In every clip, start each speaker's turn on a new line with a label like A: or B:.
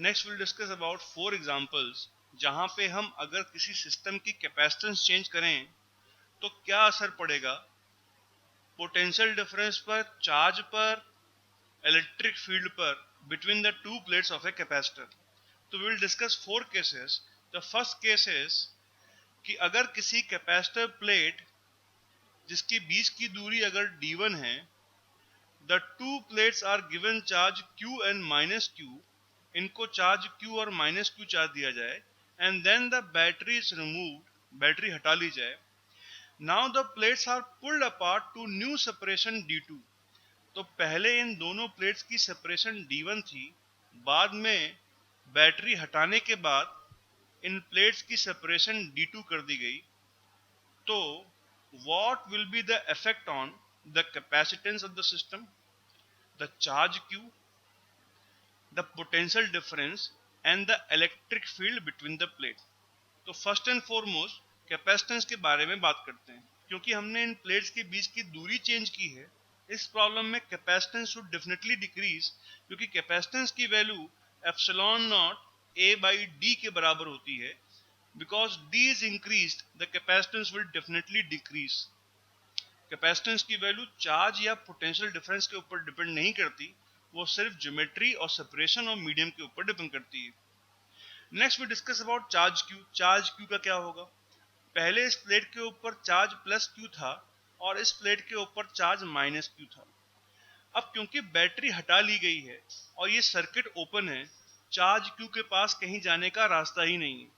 A: Next will discuss about 4 examples जहां पे हम अगर किसी सिस्टम की कैपेसिटेंस चेंज करें तो क्या असर पड़ेगा पोटेंशियल डिफरेंस पर, चार्ज पर, इलेक्ट्रिक फील्ड पर between the two plates of a capacitor. तो we will discuss 4 cases. The first case is कि अगर किसी कैपेसिटर प्लेट जिसके बीच की दूरी अगर d1 है, the two plates are given charge q and minus q, इनको चार्ज q और माइनस q चार्ज दिया जाए and then the battery is removed, battery हटा ली जाए। Now the plates are pulled apart to new separation d2। तो पहले इन दोनों प्लेट्स की सेपरेशन d1 थी, बाद में बैटरी हटाने के बाद इन प्लेट्स की सेपरेशन d2 कर दी गई। तो what will be the effect on the capacitance of the system, the charge q, the potential difference and the electric field between the plate। तो फर्स्ट एंड फॉरमोस्ट कैपेसिटेंस के बारे में बात करते हैं। क्योंकि हमने इन प्लेट्स के बीच की दूरी चेंज की है, इस प्रॉब्लम में कैपेसिटेंस शुड डेफिनेटली डिक्रीज, क्योंकि कैपेसिटेंस की value epsilon not a by D के बराबर होती है। Because D is increased, the capacitance will definitely decrease. Capacitance की वैल्यू चार्ज या पोटेंशियल डिफरेंस के ऊपर डिपेंड नहीं करती, वो सिर्फ ज्योमेट्री और सेपरेशन और मीडियम के ऊपर डिपेंड करती है। Next we discuss about charge Q. Charge Q का क्या होगा? पहले इस प्लेट के ऊपर चार्ज प्लस क्यू था और इस प्लेट के ऊपर चार्ज माइनस क्यू था। अब क्योंकि बैटरी हटा ली गई है और ये सर्किट ओपन है, चार्ज क्यू के पास कहीं जाने का रास्ता ही नहीं है।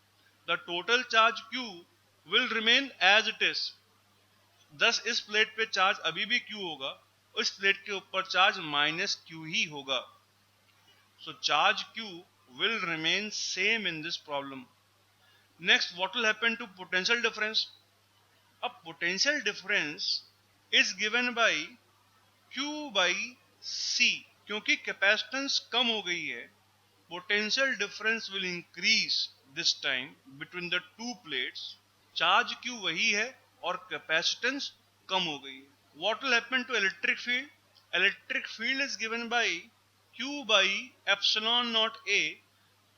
A: The total charge Q will remain as it is. Thus इस प्लेट पे चार्ज अभी भी क्यू होगा, इस प्लेट के ऊपर चार्ज माइनस क्यू ही होगा। So charge Q will remain same in this problem. Next, what will happen to potential difference? A potential difference is given by Q by C। क्योंकि capacitance कम हो गई है, potential difference will increase this time between the two plates। Charge Q वही है और capacitance कम हो गई है। What will happen to electric field? Electric field is given by Q by epsilon naught A।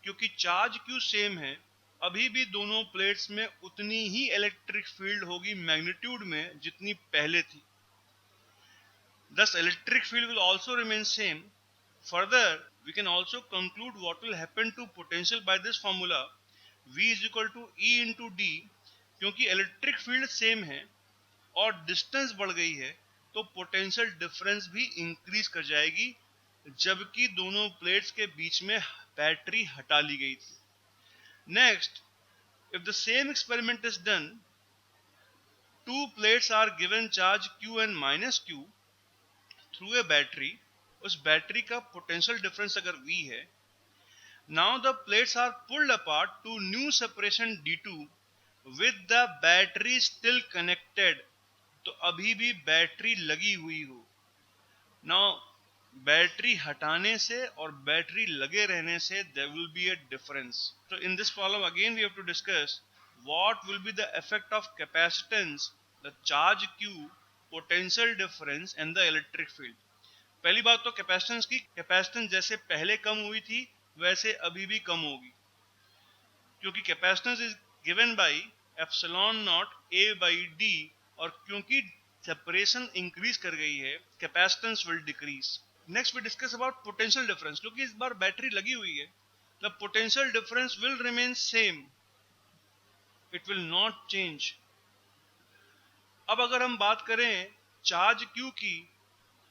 A: क्योंकि चार्ज क्यू सेम है, अभी भी दोनों प्लेट्स में उतनी ही इलेक्ट्रिक फील्ड होगी मैग्नीट्यूड में जितनी पहले थी। Thus electric field will also remain same. Further, we can also conclude what will happen to potential by this formula V is equal to E into D। क्योंकि electric field same है और distance बढ़ गई है, तो potential difference भी increase कर जाएगी, जबकि दोनों प्लेट्स के बीच में बैटरी हटा ली गई थी। Next, if the same experiment is done, two plates are given charge q and minus q through a battery। उस बैटरी का पोटेंशियल डिफरेंस अगर v है, now the plates are pulled apart to new separation d2 with the battery still connected। तो अभी भी battery लगी हुई हो। now बैटरी हटाने से और बैटरी लगे रहने से there will be a difference। So in this problem again we have to discuss what will be the effect of capacitance, the charge q, potential difference and the electric field। पहली बात तो capacitance की, capacitance जैसे पहले कम हुई थी वैसे अभी भी कम होगी, क्योंकि capacitance is given bye epsilon naught a by d, और क्योंकि सेपरेशन इंक्रीज कर गई है, capacitance will decrease. Next we discuss about potential difference. क्योंकि इस बार बैटरी लगी हुई है, the potential difference will remain same, it will not change. अब अगर हम बात करें चार्ज क्यू की,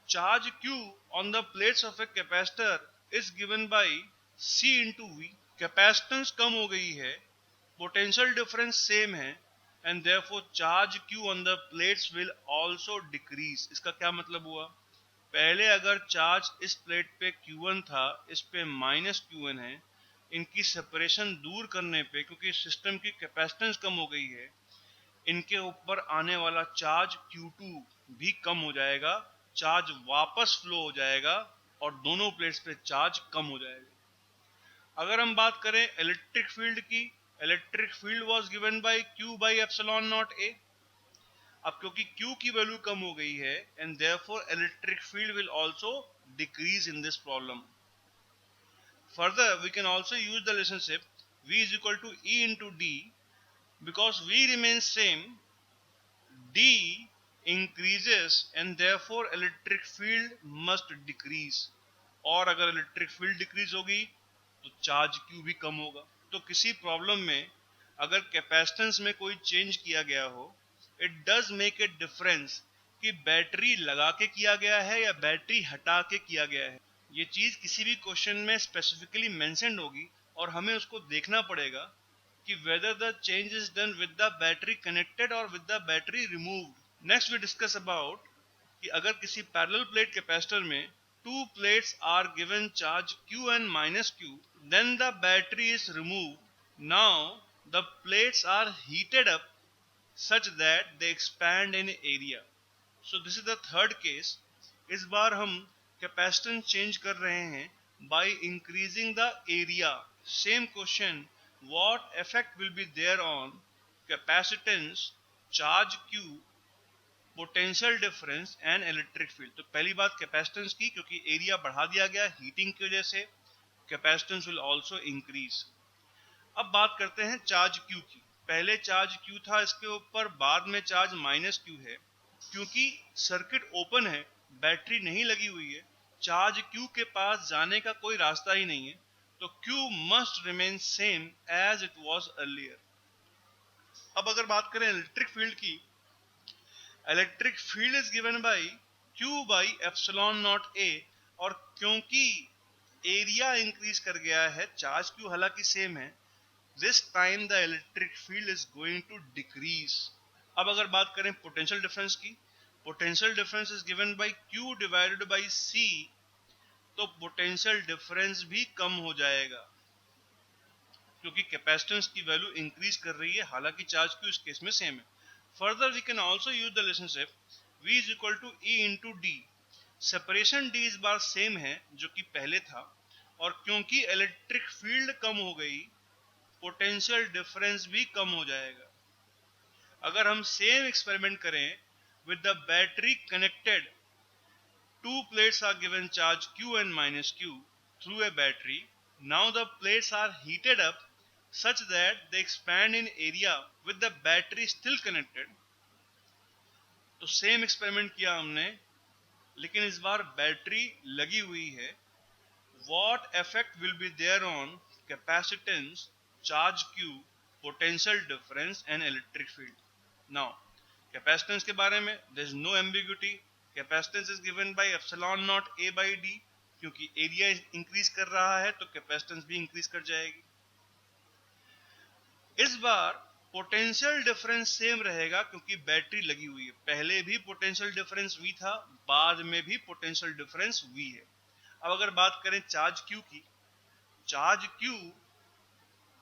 A: charge Q on the plates of a capacitor is given by C into V। Capacitance कम हो गई है, पोटेंशियल डिफरेंस सेम है, and therefore charge Q on the plates will also decrease. इसका क्या मतलब हुआ? पहले अगर चार्ज इस प्लेट पे Q1 था, इस पे माइनस Q1 है, इनकी सेपरेशन दूर करने पे, क्योंकि सिस्टम की कैपेसिटेंस कम हो गई है, इनके ऊपर आने वाला चार्ज Q2 भी कम हो जाएगा, चार्ज वापस फ्लो हो जाएगा और दोनों प्लेट्स पे चार्ज कम हो जाएगा। अगर हम बात करें इलेक्ट्रिक फील्ड की, electric field was given by Q by epsilon naught A। अब क्योंकि Q की वैल्यू कम हो गई है, and therefore electric field will also decrease in this problem. Further, we can also use the relationship V is equal to E into D. Because V remains same, D increases and therefore electric field must decrease. और अगर electric field decrease होगी तो charge Q भी कम होगा. तो किसी problem में अगर कैपेसिटेंस में कोई चेंज किया गया हो, it does make a difference कि बैटरी लगा के किया गया है या बैटरी हटा के किया गया है. ये चीज किसी भी क्वेश्चन में स्पेसिफिकली मेंशन्ड होगी और हमें उसको देखना पड़ेगा कि whether the change is done with the battery connected or with the battery removed. Next we discuss about कि अगर किसी पैरेलल प्लेट कैपेसिटर में two plates are given charge Q and minus Q, then the battery is removed. Now the plates are heated up such that they expand in area. So this is the third case. इस बार हम capacitance change कर रहे हैं by increasing the area. Same question, what effect will be there on capacitance, charge Q, potential difference and electric field. तो पहली बात capacitance की, क्योंकि एरिया बढ़ा दिया गया हीटिंग की वजह से, कैपेसिटेंस विल आल्सो इंक्रीज. अब बात करते हैं चार्ज क्यू की. पहले चार्ज क्यू था इसके ऊपर, बाद में चार्ज माइनस क्यू है. क्योंकि सर्किट ओपन है, बैटरी नहीं लगी हुई है, चार्ज क्यू के पास जाने का कोई रास्ता ही नहीं है, तो Q must remain same as it was earlier. अब अगर बात करें इलेक्ट्रिक फील्ड की, electric field is given by Q by epsilon naught A. और क्योंकि एरिया इंक्रीज कर गया है, चार्ज Q हालांकि सेम है, this time the electric field is going to decrease. अब अगर बात करें पोटेंशियल डिफरेंस की, potential difference is given by Q divided by C. तो पोटेंशियल डिफरेंस भी कम हो जाएगा क्योंकि कैपेसिटेंस की वैल्यू इंक्रीज कर रही है, हालांकि चार्ज Q इस केस में सेम है. Further, we can also use the relationship V is equal to E into D. Separation D इस बार सेम है जो कि पहले था, और क्योंकि इलेक्ट्रिक फील्ड कम हो गई, पोटेंशियल डिफरेंस भी कम हो जाएगा. अगर हम सेम एक्सपेरिमेंट करें with the battery connected, two plates are given charge Q and minus Q through a battery. Now the plates are heated up such that they expand in area with the battery still connected. तो same experiment किया हमने, लेकिन इस बार battery लगी हुई है. What effect will be there on capacitance, charge Q, potential difference and electric field? Now, capacitance के बारे में there is no ambiguity. Capacitance is given by epsilon naught A by D. क्योंकि एरिया इंक्रीज कर रहा है तो capacitance भी increase कर जाएगी. इस बार पोटेंशियल डिफरेंस सेम रहेगा क्योंकि बैटरी लगी हुई है. पहले भी पोटेंशियल डिफरेंस V था, बाद में भी पोटेंशियल डिफरेंस V है. अब अगर बात करें चार्ज Q की, charge Q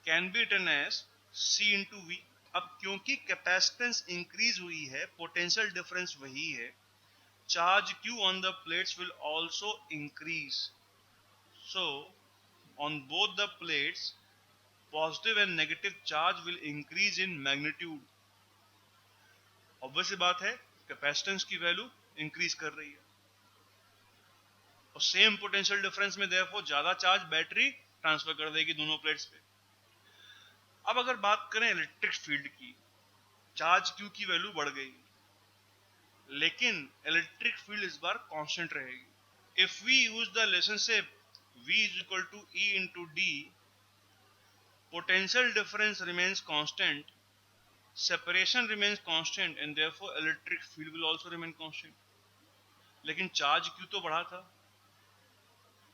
A: can be written as C into V. अब क्योंकि कैपेसिटेंस इंक्रीज हुई है, पोटेंशियल डिफरेंस वही है, charge Q on the plates will also increase. So on both the plates, positive and negative charge will increase in magnitude. Obvious बात है, capacitance की value increase कर रही है और सेम पोटेंशियल डिफरेंस में देयरफॉर ज्यादा चार्ज बैटरी ट्रांसफर कर देगी दोनों प्लेट्स पे. अब अगर बात करें इलेक्ट्रिक फील्ड की, चार्ज Q की वैल्यू बढ़ गई, लेकिन इलेक्ट्रिक फील्ड इस बार कांस्टेंट रहेगी. If we use the relationship V is equal to E into D, potential difference remains constant, separation remains constant, and therefore electric field will also remain constant. लेकिन charge Q तो बढ़ा था.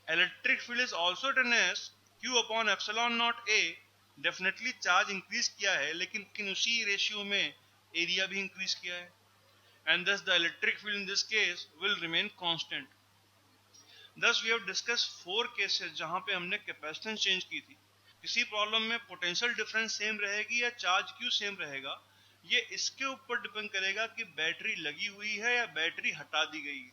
A: Electric field is also written as Q upon epsilon naught A. Definitely charge increase किया है, लेकिन उसी ratio में area भी इंक्रीज किया है, and thus the electric field in this case will remain constant. Thus we have discussed 4 cases जहां पे हमने कैपेसिटेंस चेंज की थी. किसी प्रॉब्लम में पोटेंशियल डिफरेंस सेम रहेगी या चार्ज Q सेम रहेगा, ये इसके ऊपर डिपेंड करेगा कि बैटरी लगी हुई है या बैटरी हटा दी गई है.